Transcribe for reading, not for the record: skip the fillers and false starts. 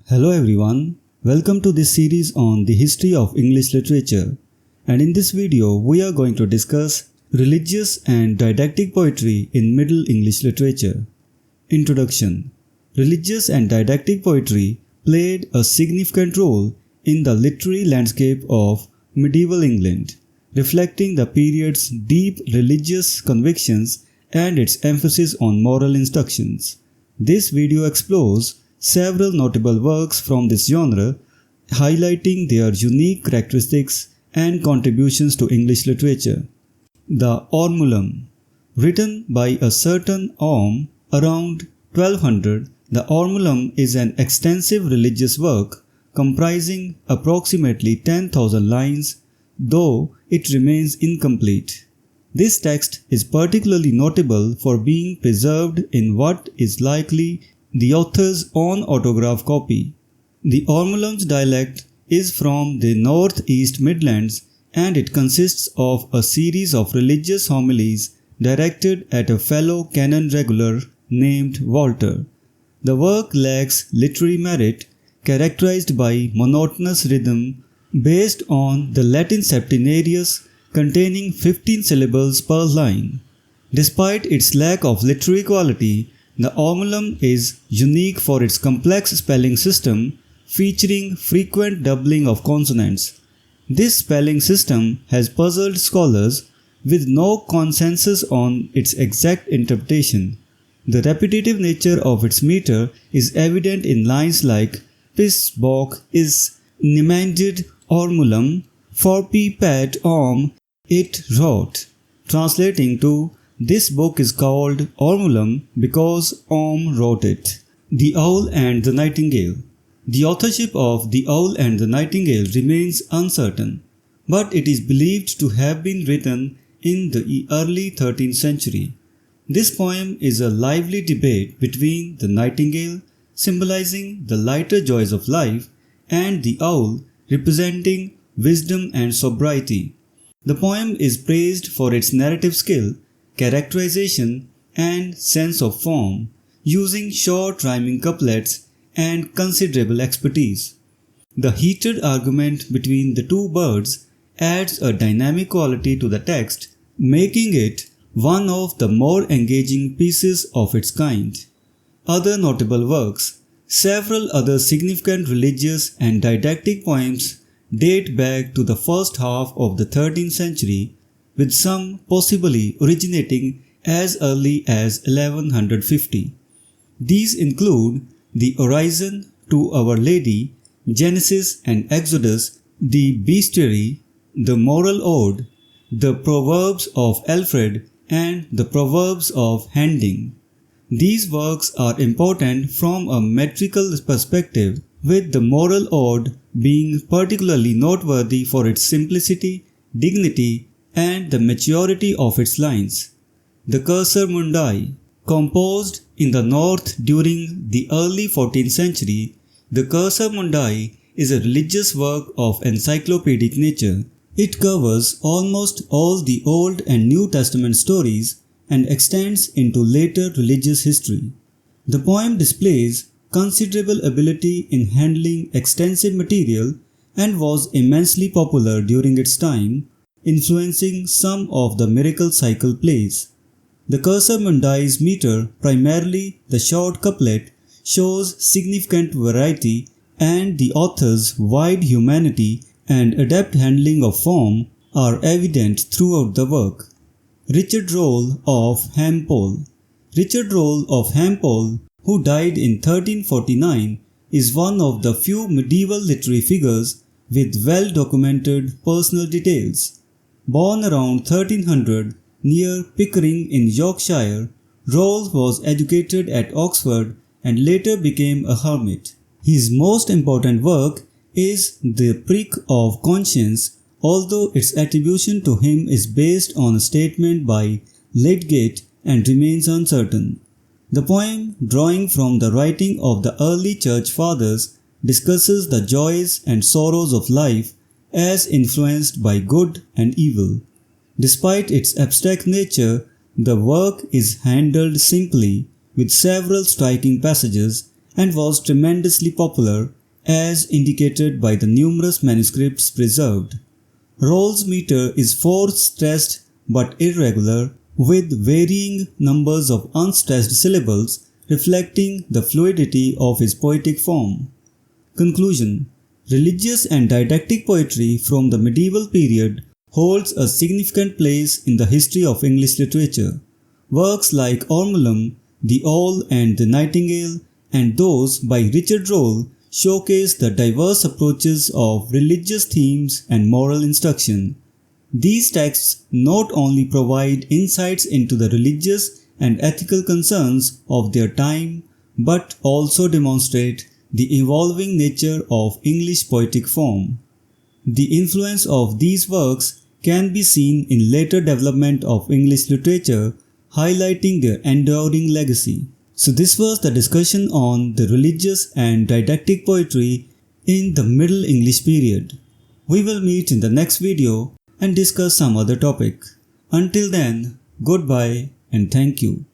Hello everyone, welcome to this series on the history of English literature, and in this video we are going to discuss religious and didactic poetry in Middle English literature. Introduction. Religious and didactic poetry played a significant role in the literary landscape of medieval England, reflecting the period's deep religious convictions and its emphasis on moral instructions. This video explores several notable works from this genre, highlighting their unique characteristics and contributions to English literature. The Ormulum. Written by a certain Orm around 1200, the Ormulum is an extensive religious work comprising approximately 10,000 lines, though it remains incomplete. This text is particularly notable for being preserved in what is likely the author's own autograph copy. The Ormulum's dialect is from the North-East Midlands, and it consists of a series of religious homilies directed at a fellow canon regular named Walter. The work lacks literary merit, characterized by monotonous rhythm based on the Latin septenarius containing 15 syllables per line. Despite its lack of literary quality, the Ormulum is unique for its complex spelling system, featuring frequent doubling of consonants. This spelling system has puzzled scholars, with no consensus on its exact interpretation. The repetitive nature of its meter is evident in lines like "Pis bok is nimanded Ormulum, forpi pat orm it wrote," translating to "This book is called Ormulum because Orm wrote it." The Owl and the Nightingale. The authorship of The Owl and the Nightingale remains uncertain, but it is believed to have been written in the early 13th century. This poem is a lively debate between the nightingale, symbolizing the lighter joys of life, and the owl, representing wisdom and sobriety. The poem is praised for its narrative skill, characterization, and sense of form, using short rhyming couplets and considerable expertise. The heated argument between the two birds adds a dynamic quality to the text, making it one of the more engaging pieces of its kind. Other notable works. Several other significant religious and didactic poems date back to the first half of the 13th century, with some possibly originating as early as 1150. These include the Orison to Our Lady, Genesis and Exodus, the Bestiary, the Moral Ode, the Proverbs of Alfred, and the Proverbs of Handing. These works are important from a metrical perspective, with the Moral Ode being particularly noteworthy for its simplicity, dignity, and the maturity of its lines. The Cursor Mundi. Composed in the north during the early 14th century, the Cursor Mundi is a religious work of encyclopedic nature. It covers almost all the Old and New Testament stories and extends into later religious history. The poem displays considerable ability in handling extensive material and was immensely popular during its time, influencing some of the miracle cycle plays. The Cursor Mundi's meter, primarily the short couplet, shows significant variety, and the author's wide humanity and adept handling of form are evident throughout the work. Richard Rolle of Hampole. Richard Rolle of Hampole, who died in 1349, is one of the few medieval literary figures with well-documented personal details. Born around 1300 near Pickering in Yorkshire, Rolle was educated at Oxford and later became a hermit. His most important work is The Prick of Conscience, although its attribution to him is based on a statement by Lydgate and remains uncertain. The poem, drawing from the writing of the early church fathers, discusses the joys and sorrows of life as influenced by good and evil. Despite its abstract nature, the work is handled simply, with several striking passages, and was tremendously popular as indicated by the numerous manuscripts preserved. Rolls meter is 4 stressed but irregular, with varying numbers of unstressed syllables reflecting the fluidity of his poetic form. Conclusion: religious and didactic poetry from the medieval period holds a significant place in the history of English literature. Works like Ormulum, The Owl and the Nightingale, and those by Richard Rolle showcase the diverse approaches of religious themes and moral instruction. These texts not only provide insights into the religious and ethical concerns of their time, but also demonstrate the evolving nature of English poetic form. The influence of these works can be seen in later development of English literature, highlighting their enduring legacy. So this was the discussion on the religious and didactic poetry in the Middle English period. We will meet in the next video and discuss some other topic. Until then, goodbye and thank you.